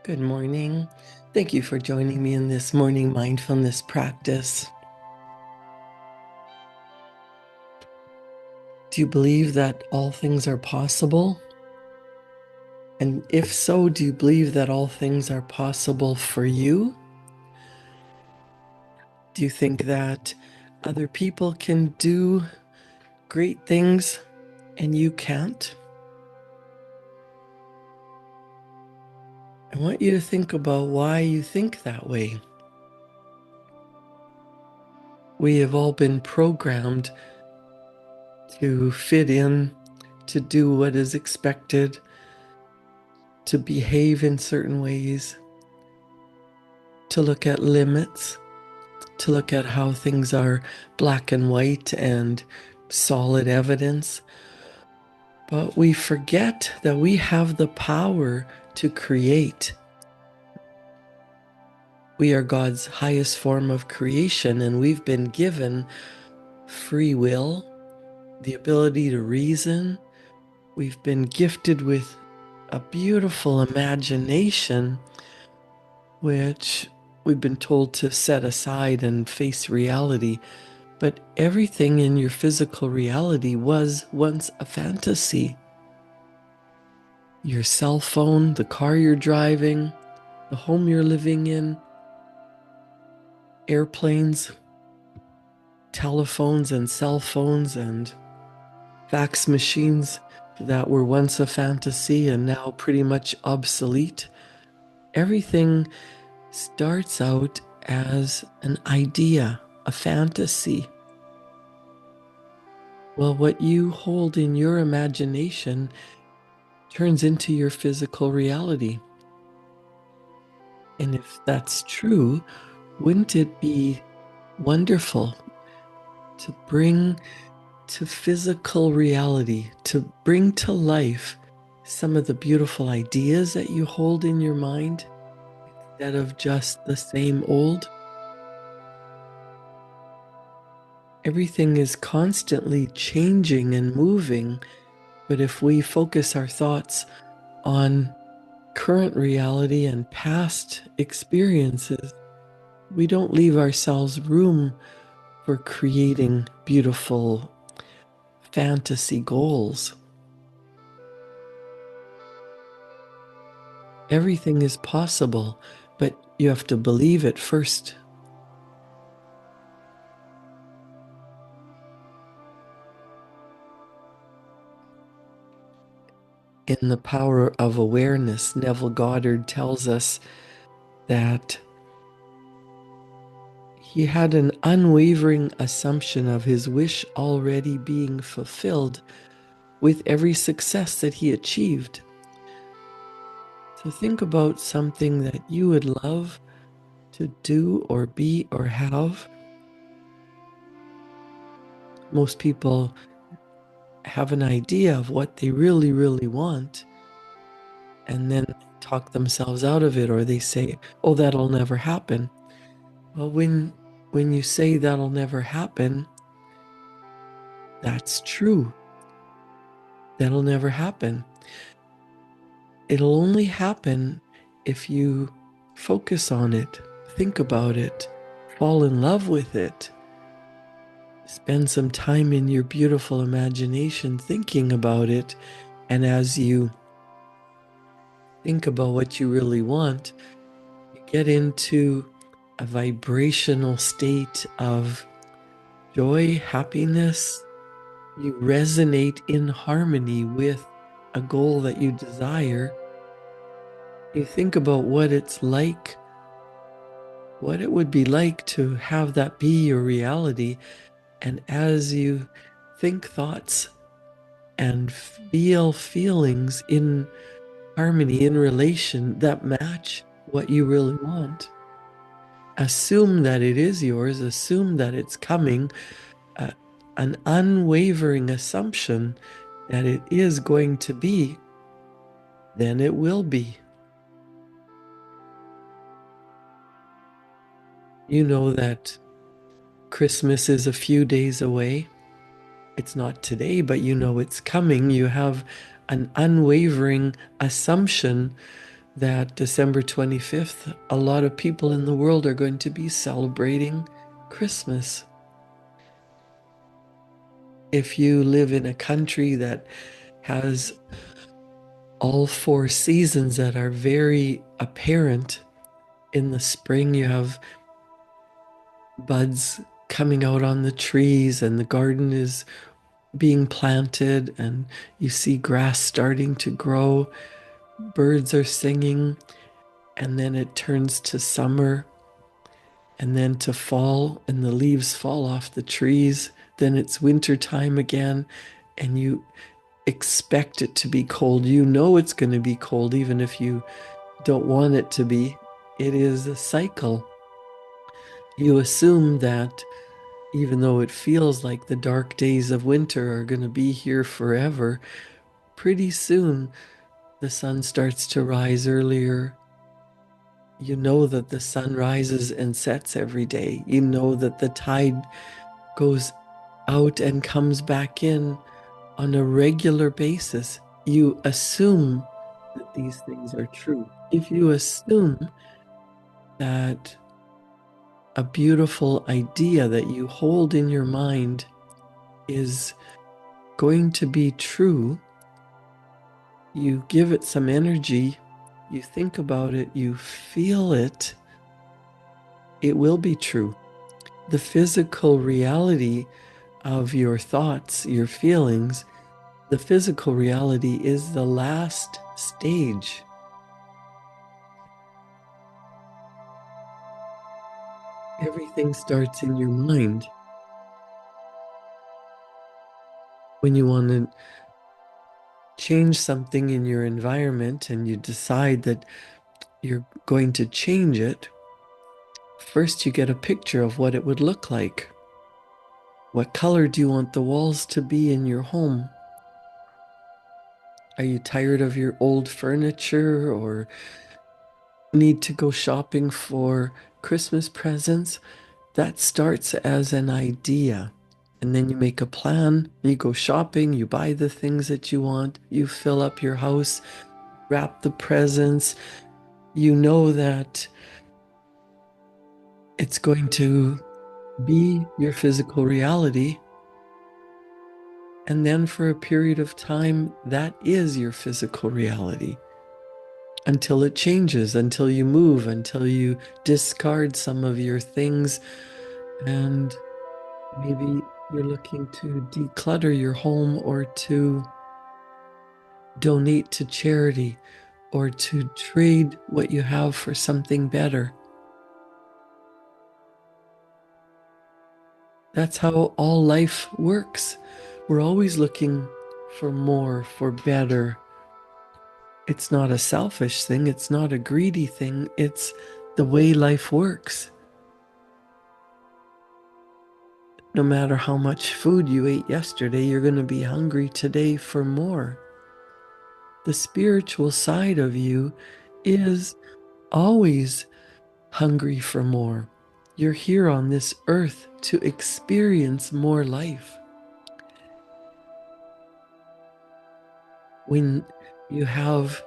Good morning. Thank you for joining me in this morning mindfulness practice. Do you believe that all things are possible? And if so, do you believe that all things are possible for you? Do you think that other people can do great things and you can't? I want you to think about why you think that way. We have all been programmed to fit in, to do what is expected, to behave in certain ways, to look at limits, to look at how things are black and white and solid evidence. But we forget that we have the power to create. We are God's highest form of creation, and we've been given free will, the ability to reason. We've been gifted with a beautiful imagination, which we've been told to set aside and face reality. But everything in your physical reality was once a fantasy. Your cell phone, the car you're driving, the home you're living in, airplanes, telephones and cell phones and fax machines that were once a fantasy and now pretty much obsolete. Everything starts out as an idea, a fantasy. Well, what you hold in your imagination turns into your physical reality. And if that's true, wouldn't it be wonderful to bring to physical reality, to bring to life some of the beautiful ideas that you hold in your mind instead of just the same old? Everything is constantly changing and moving, but if we focus our thoughts on current reality and past experiences, we don't leave ourselves room for creating beautiful fantasy goals. Everything is possible, but you have to believe it first. In The Power of Awareness, Neville Goddard tells us that he had an unwavering assumption of his wish already being fulfilled with every success that he achieved. So think about something that you would love to do or be or have. Most people have an idea of what they really, really want and then talk themselves out of it, or they say, oh, that'll never happen. Well, when you say that'll never happen, that's true. That'll never happen. It'll only happen if you focus on it, think about it, fall in love with it, spend some time in your beautiful imagination thinking about it. And as you think about what you really want, you get into a vibrational state of joy, happiness. You resonate in harmony with a goal that you desire. You think about what it's like, what it would be like to have that be your reality. And as you think thoughts and feel feelings in harmony, in relation that match what you really want, assume that it is yours, assume that it's coming, an unwavering assumption that it is going to be, then it will be. You know that Christmas is a few days away. It's not today, but you know it's coming. You have an unwavering assumption that December 25th, a lot of people in the world are going to be celebrating Christmas. If you live in a country that has all four seasons that are very apparent, in the spring you have buds coming out on the trees and the garden is being planted and you see grass starting to grow, birds are singing, and then it turns to summer and then to fall and the leaves fall off the trees. Then it's winter time again and you expect it to be cold. You know it's going to be cold even if you don't want it to be. It is a cycle. You assume that even though it feels like the dark days of winter are going to be here forever, pretty soon the sun starts to rise earlier. You know that the sun rises and sets every day. You know that the tide goes out and comes back in on a regular basis. You assume that these things are true. If you assume that a beautiful idea that you hold in your mind is going to be true, you give it some energy, you think about it, you feel it, it will be true. The physical reality of your thoughts, your feelings, the physical reality is the last stage. Everything starts in your mind. When you want to change something in your environment and you decide that you're going to change it, first you get a picture of what it would look like. What color do you want the walls to be in your home? Are you tired of your old furniture or need to go shopping for Christmas presents? That starts as an idea. And then you make a plan, you go shopping, you buy the things that you want, you fill up your house, wrap the presents. You know that it's going to be your physical reality. And then for a period of time, that is your physical reality until it changes, until you move, until you discard some of your things. And maybe you're looking to declutter your home or to donate to charity or to trade what you have for something better. That's how all life works. We're always looking for more, for better. It's not a selfish thing. It's not a greedy thing. It's the way life works. No matter how much food you ate yesterday, you're going to be hungry today for more. The spiritual side of you is always hungry for more. You're here on this earth to experience more life. When you have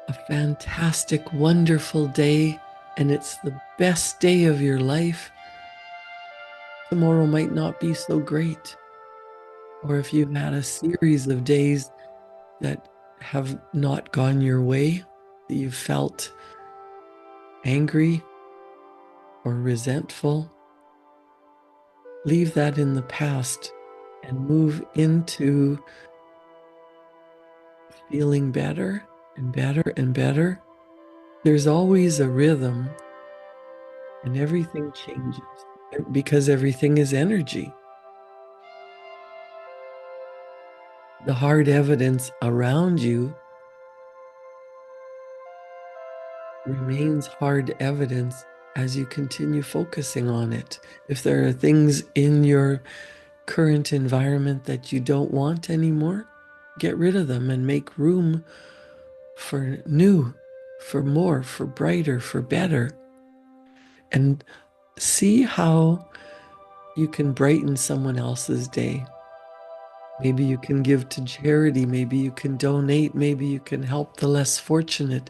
a fantastic, wonderful day and it's the best day of your life, tomorrow might not be so great. Or if you've had a series of days that have not gone your way, that you've felt angry or resentful, leave that in the past and move into feeling better and better and better. There's always a rhythm and everything changes because everything is energy. The hard evidence around you remains hard evidence as you continue focusing on it. If there are things in your current environment that you don't want anymore, get rid of them and make room for new, for more, for brighter, for better. And see how you can brighten someone else's day. Maybe you can give to charity. Maybe you can donate. Maybe you can help the less fortunate.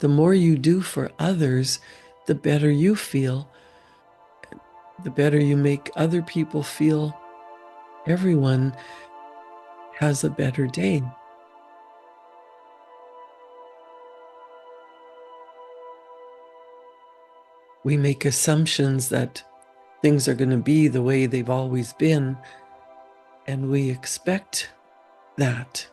The more you do for others, the better you feel, the better you make other people feel. Everyone has a better day. We make assumptions that things are going to be the way they've always been, and we expect that.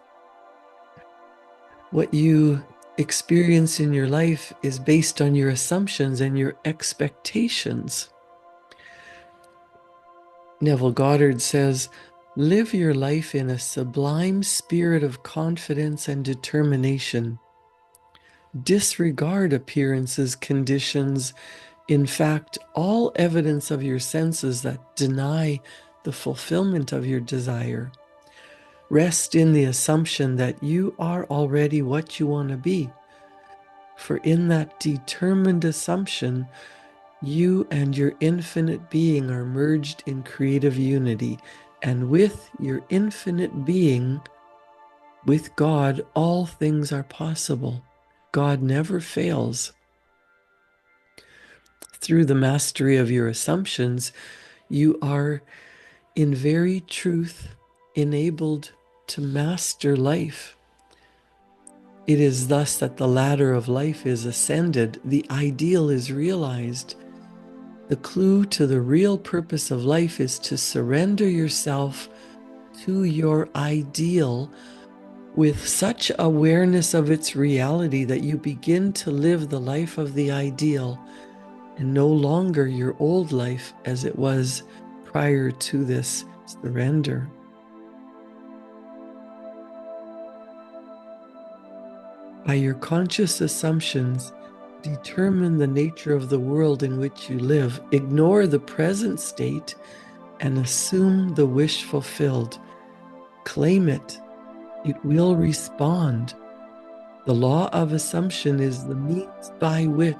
What you experience in your life is based on your assumptions and your expectations. Neville Goddard says, live your life in a sublime spirit of confidence and determination. Disregard appearances, conditions, in fact, all evidence of your senses that deny the fulfillment of your desire. Rest in the assumption that you are already what you want to be. For in that determined assumption, you and your infinite being are merged in creative unity. And with your infinite being, with God, all things are possible. God never fails. Through the mastery of your assumptions, you are in very truth enabled to master life. It is thus that the ladder of life is ascended, the ideal is realized. The clue to the real purpose of life is to surrender yourself to your ideal with such awareness of its reality that you begin to live the life of the ideal and no longer your old life as it was prior to this surrender. By your conscious assumptions, determine the nature of the world in which you live. Ignore the present state and assume the wish fulfilled. Claim it. It will respond. The law of assumption is the means by which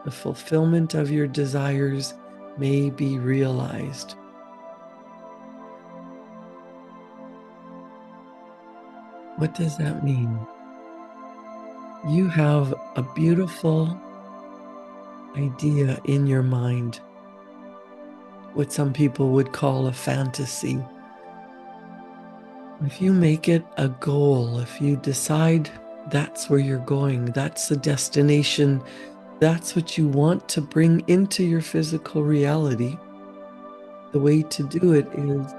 the fulfillment of your desires may be realized. What does that mean? You have a beautiful idea in your mind, what some people would call a fantasy. If you make it a goal, if you decide that's where you're going, that's the destination, that's what you want to bring into your physical reality, the way to do it is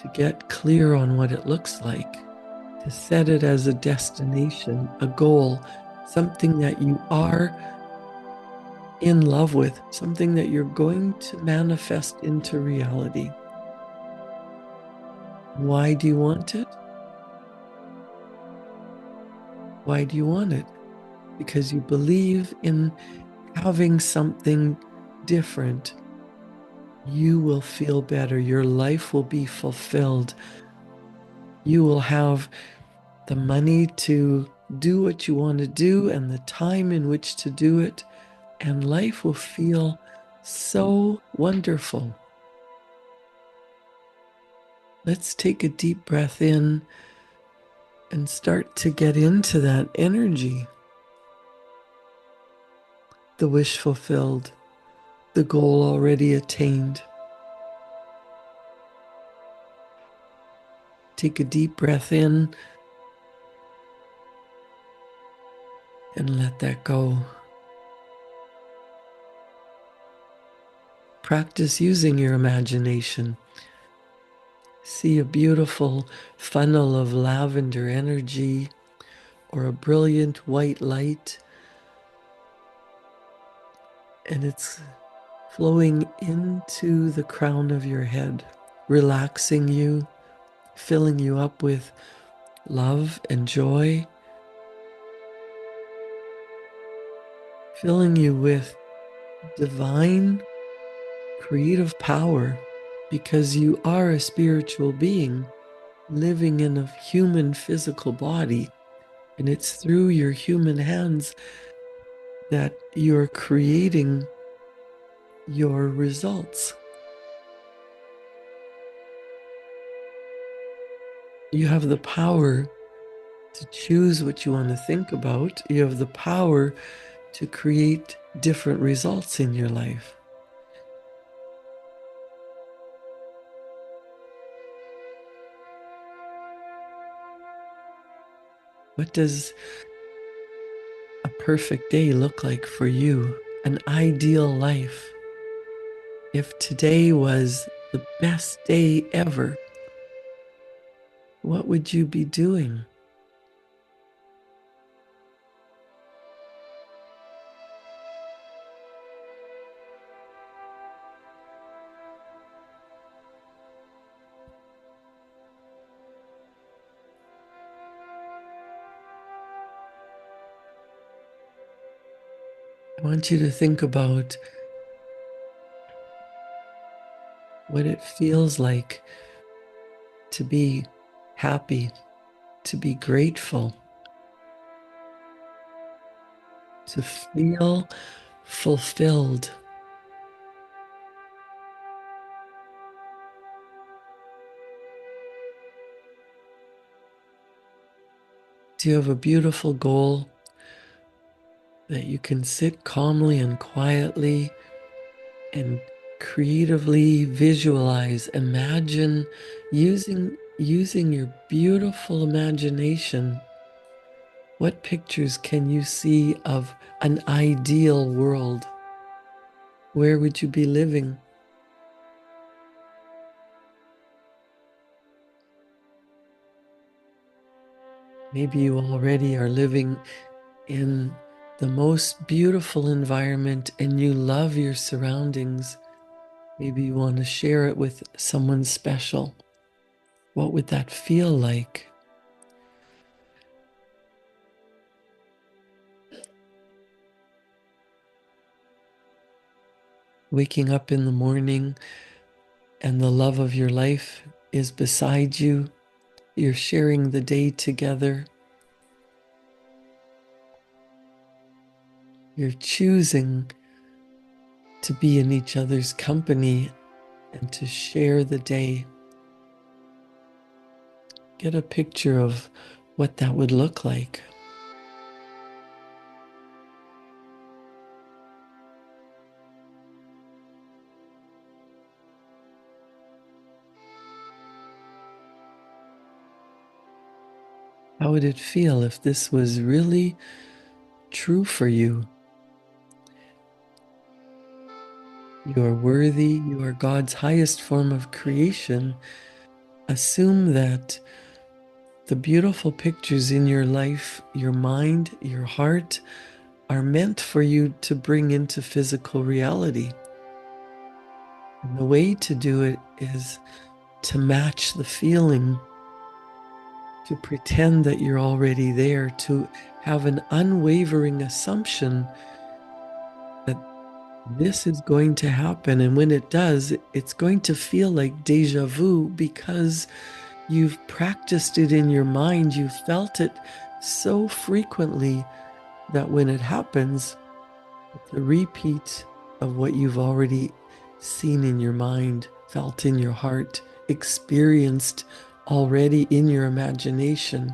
to get clear on what it looks like, to set it as a destination, a goal, something that you are in love with, something that you're going to manifest into reality. Why do you want it? Why do you want it? Because you believe in having something different. You will feel better. Your life will be fulfilled. You will have the money to do what you want to do and the time in which to do it. And life will feel so wonderful. Let's take a deep breath in and start to get into that energy. The wish fulfilled, the goal already attained. Take a deep breath in and let that go. Practice using your imagination. See a beautiful funnel of lavender energy or a brilliant white light, and it's flowing into the crown of your head, relaxing you, filling you up with love and joy, filling you with divine creative power, because you are a spiritual being living in a human physical body, and it's through your human hands that you're creating your results. You have the power to choose what you want to think about. You have the power to create different results in your life. What does a perfect day look like for you? An ideal life? If today was the best day ever, what would you be doing? I want you to think about what it feels like to be happy, to be grateful, to feel fulfilled. Do you have a beautiful goal that you can sit calmly and quietly and creatively visualize, imagine, using your beautiful imagination? What pictures can you see of an ideal world? Where would you be living? Maybe you already are living in the most beautiful environment and you love your surroundings. Maybe you want to share it with someone special. What would that feel like? Waking up in the morning and the love of your life is beside you. You're sharing the day together. You're choosing to be in each other's company and to share the day. Get a picture of what that would look like. How would it feel if this was really true for you? You are worthy. You are God's highest form of creation. Assume that the beautiful pictures in your life, your mind, your heart, are meant for you to bring into physical reality. And the way to do it is to match the feeling, to pretend that you're already there, to have an unwavering assumption that this is going to happen. And when it does, it's going to feel like deja vu because you've practiced it in your mind. You've felt it so frequently that when it happens, it's a repeat of what you've already seen in your mind, felt in your heart, experienced already in your imagination.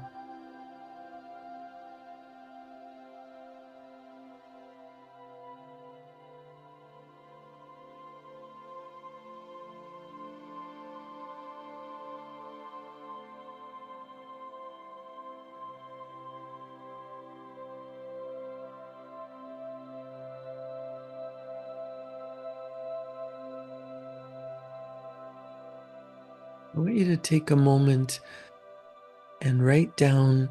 I want you to take a moment and write down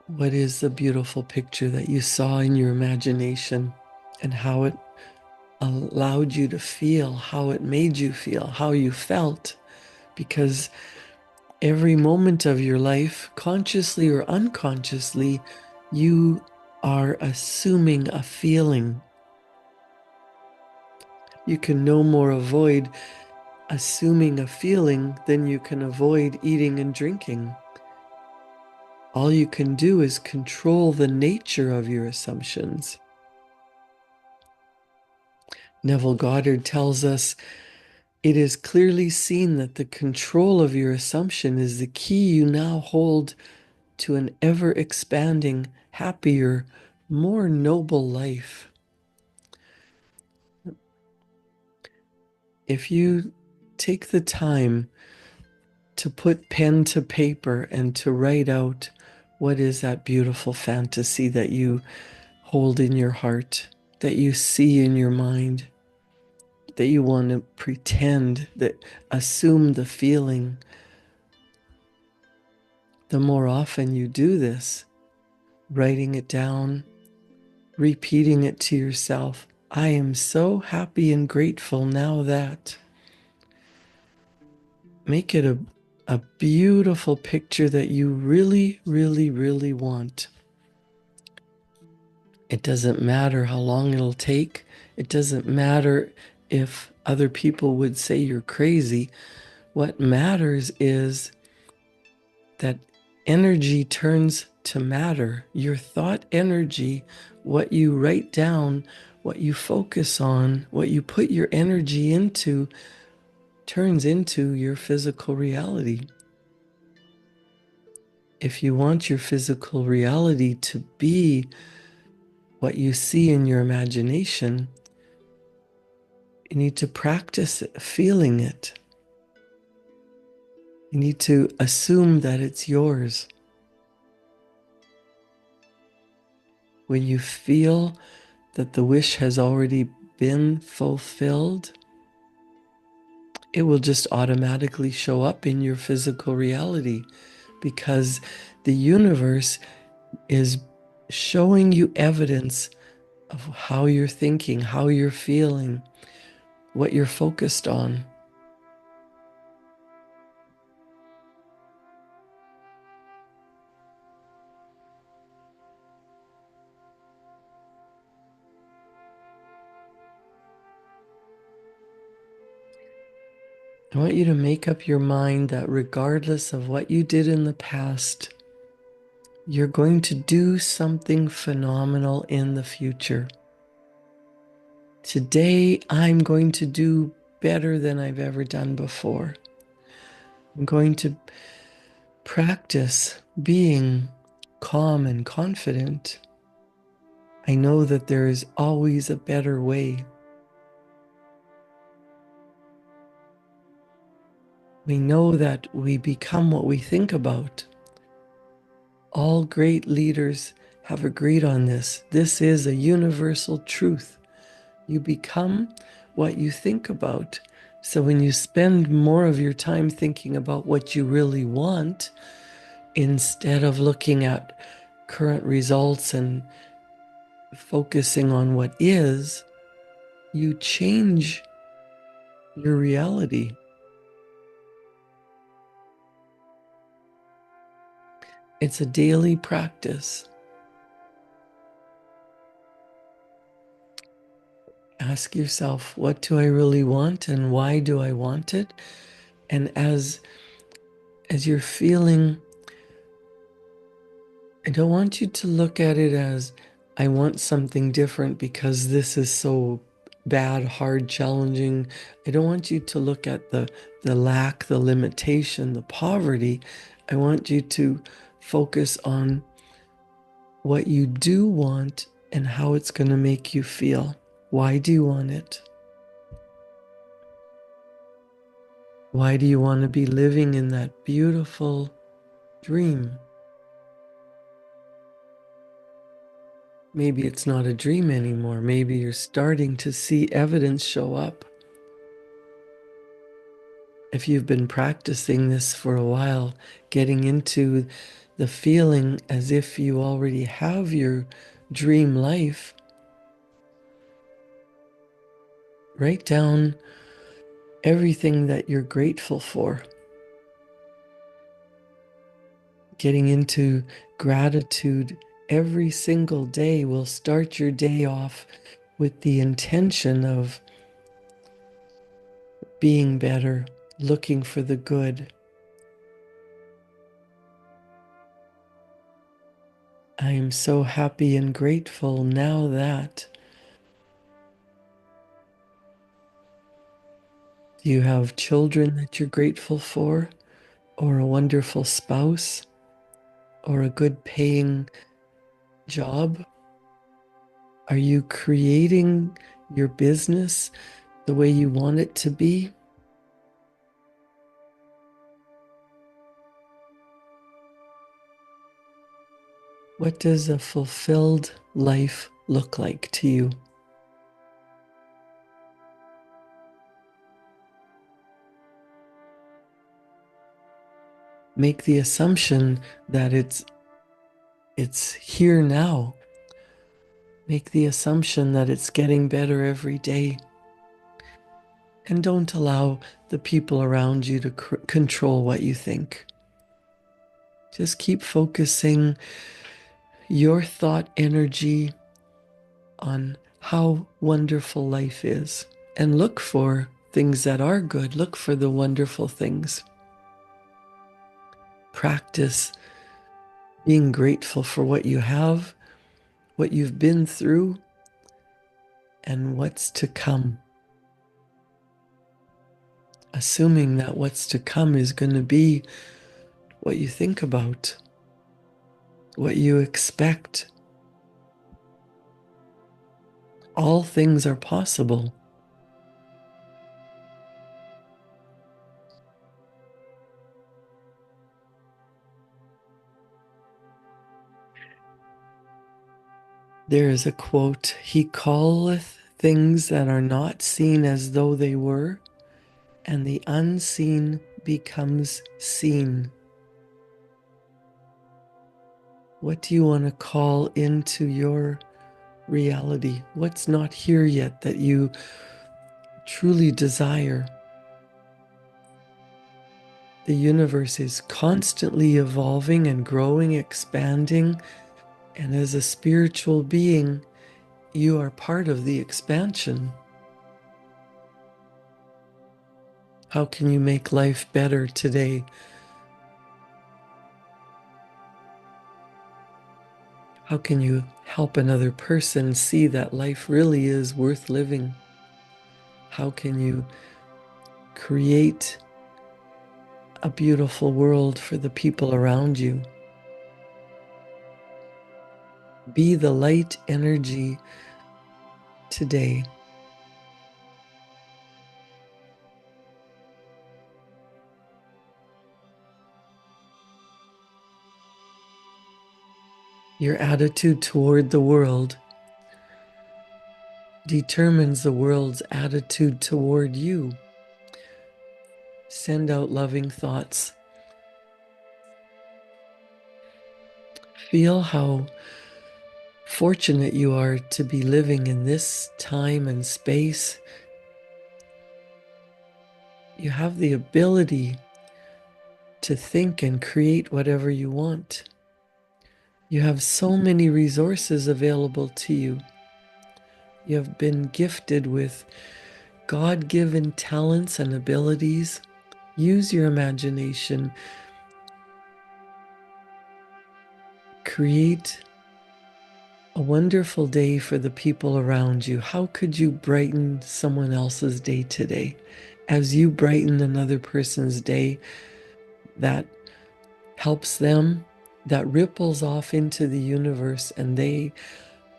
what is the beautiful picture that you saw in your imagination and how it allowed you to feel, how it made you feel, how you felt. Because every moment of your life, consciously or unconsciously, you are assuming a feeling. You can no more avoid assuming a feeling than you can avoid eating and drinking. All you can do is control the nature of your assumptions. Neville Goddard tells us It is clearly seen that the control of your assumption is the key you now hold to an ever expanding, happier, more noble life. If you take the time to put pen to paper and to write out what is that beautiful fantasy that you hold in your heart, that you see in your mind, that you want to pretend, that assume the feeling, the more often you do this, writing it down, repeating it to yourself, I am so happy and grateful now that. Make it a beautiful picture that you really, really, really want. It doesn't matter how long it'll take. It doesn't matter if other people would say you're crazy. What matters is that energy turns to matter. Your thought energy, what you write down, what you focus on, what you put your energy into, turns into your physical reality. If you want your physical reality to be what you see in your imagination, you need to practice feeling it. You need to assume that it's yours. When you feel that the wish has already been fulfilled, it will just automatically show up in your physical reality because the universe is showing you evidence of how you're thinking, how you're feeling, what you're focused on. I want you to make up your mind that regardless of what you did in the past, you're going to do something phenomenal in the future. Today, I'm going to do better than I've ever done before. I'm going to practice being calm and confident. I know that there is always a better way. We know that we become what we think about. All great leaders have agreed on this. This is a universal truth. You become what you think about. So when you spend more of your time thinking about what you really want, instead of looking at current results and focusing on what is, you change your reality. It's a daily practice. Ask yourself, what do I really want and why do I want it? And as you're feeling, I don't want you to look at it as I want something different because this is so bad, hard, challenging. I don't want you to look at the lack, the limitation, the poverty. I want you to focus on what you do want and how it's going to make you feel. Why do you want it? Why do you want to be living in that beautiful dream? Maybe it's not a dream anymore. Maybe you're starting to see evidence show up. If you've been practicing this for a while, getting into the feeling as if you already have your dream life, write down everything that you're grateful for. Getting into gratitude every single day will start your day off with the intention of being better, looking for the good. I am so happy and grateful now that. Do you have children that you're grateful for, or a wonderful spouse, or a good paying job? Are you creating your business the way you want it to be? What does a fulfilled life look like to you? Make the assumption that it's here now. Make the assumption that it's getting better every day. And don't allow the people around you to control what you think. Just keep focusing your thought energy on how wonderful life is. And look for things that are good. Look for the wonderful things. Practice being grateful for what you have, what you've been through, and what's to come. Assuming that what's to come is going to be what you think about, what you expect. All things are possible. There is a quote, "He calleth things that are not seen as though they were, and the unseen becomes seen." What do you want to call into your reality? What's not here yet that you truly desire? The universe is constantly evolving and growing, expanding, and as a spiritual being, you are part of the expansion. How can you make life better today? How can you help another person see that life really is worth living? How can you create a beautiful world for the people around you? Be the light energy today. Your attitude toward the world determines the world's attitude toward you. Send out loving thoughts. Feel how fortunate you are to be living in this time and space. You have the ability to think and create whatever you want. You have so many resources available to you. You have been gifted with God-given talents and abilities. Use your imagination. Create a wonderful day for the people around you. How could you brighten someone else's day today? As you brighten another person's day, that helps them, that ripples off into the universe, and they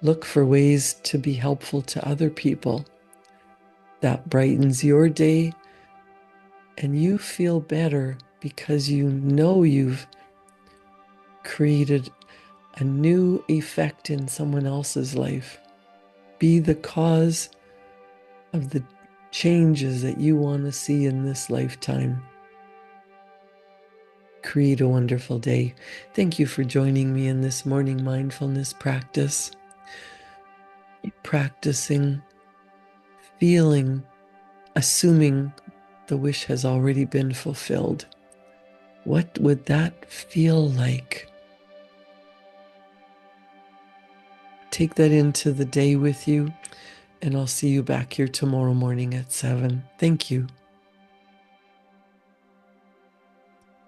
look for ways to be helpful to other people. That brightens your day, and you feel better because you know you've created a new effect in someone else's life. Be the cause of the changes that you want to see in this lifetime. Create a wonderful day. Thank you for joining me in this morning mindfulness practice. Practicing, feeling, assuming the wish has already been fulfilled. What would that feel like? Take that into the day with you, and I'll see you back here tomorrow morning at 7. Thank you.